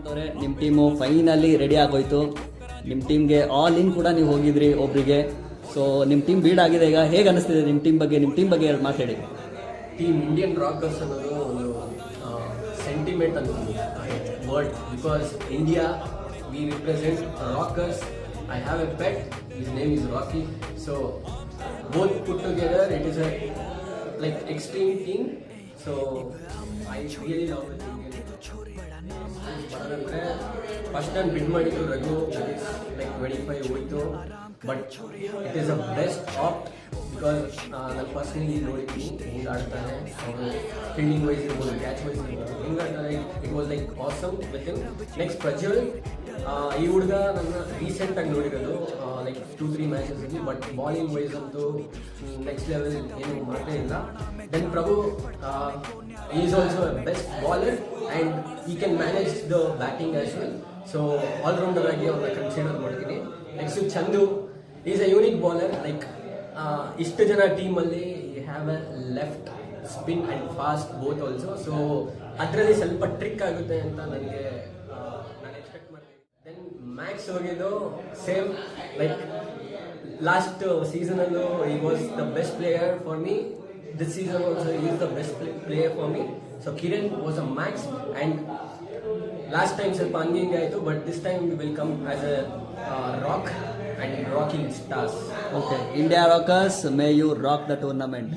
ಪ್ರಶಾಂತ್ ಅವರೇ, ನಿಮ್ಮ team finally ready ಆಗೋಯ್ತು. ನಿಮ್ಮ ಟೀಮ್ಗೆ ಆಲ್ ಇನ್ ಕೂಡ ನೀವು ಹೋಗಿದ್ರಿ ಒಬ್ರಿಗೆ. ಸೊ ನಿಮ್ಮ ಟೀಮ್ ಬೀಡ್ ಆಗಿದೆ ಈಗ. ಹೇಗೆ ಅನಿಸ್ತಿದೆ ನಿಮ್ಮ ಟೀಮ್ ಬಗ್ಗೆ ಮಾತಾಡಿ. ಟೀಮ್ ಇಂಡಿಯನ್ ರಾಕರ್ಸ್ ಅನ್ನೋದು ಒಂದು ಸೆಂಟಿಮೆಂಟ್ ಅಂತ word. Because India we represent rockers. I have a pet, his name is Rocky. So both put together it is a like extreme team. So I really love the team. ಬರೋದಂದರೆ first ನಾನು bid ಮಾಡಿದ್ದು Raghu, like 25 ಹೋಯ್ತು. But it is a best apt because ನಾನು personally ನೋಡಿದ್ದೀನಿ ಹೆಂಗೆ ಆಡ್ತಾನೆ. ಅವರು fielding wise ಇರ್ಬೋದು, ಕ್ಯಾಚ್ ವೈಸ್ ಇರ್ಬೋದು, ಹೆಂಗೆ ಆಡ್ತಾರೆ. It was like awesome with him. Next Prajwal, ಈ ಹುಡುಗ ನನ್ನ ರೀಸೆಂಟಾಗಿ ನೋಡಿರೋದು ಲೈಕ್ 2-3 ಮ್ಯಾಚಸ್ಸಲ್ಲಿ. ಬಟ್ ಬಾಲಿಂಗ್ ವೈಸ್ ಅಂತೂ ನೆಕ್ಸ್ಟ್ ಲೆವೆಲ್ ಏನು ಮಾತೇ ಇಲ್ಲ. Then Prabhu, is also best bowler and he can manage the batting as well. So allrounder ಆಗಿ ಅವ್ರನ್ನ ಕನ್ಸಿಡರ್ ಮಾಡ್ತೀನಿ. Next Chandu is a unique bowler. Like ಇಷ್ಟು ಜನ ಟೀಮಲ್ಲಿ have a left spin and fast both also. So ಅದರಲ್ಲಿ ಸ್ವಲ್ಪ trick ಆಗುತ್ತೆ ಅಂತ ನನಗೆ ನಾನು ಎಕ್ಸ್ಪೆಕ್ಟ್ ಮಾಡ್ತೀನಿ. ದೆನ್ ಮ್ಯಾಕ್ಸ್ ಹೋಗಿದ್ದು ಸೇಮ್ ಲೈಕ್ ಲಾಸ್ಟ್ ಸೀಸನಲ್ಲೂ he was the best player for me. This season also is the best player for me. So Kiran was a max and last time ಸ್ವಲ್ಪ ಹಂಗೆ ಆಯಿತು. But this time we will come as a rock and rocking stars. Okay, India rockers, may you rock the tournament.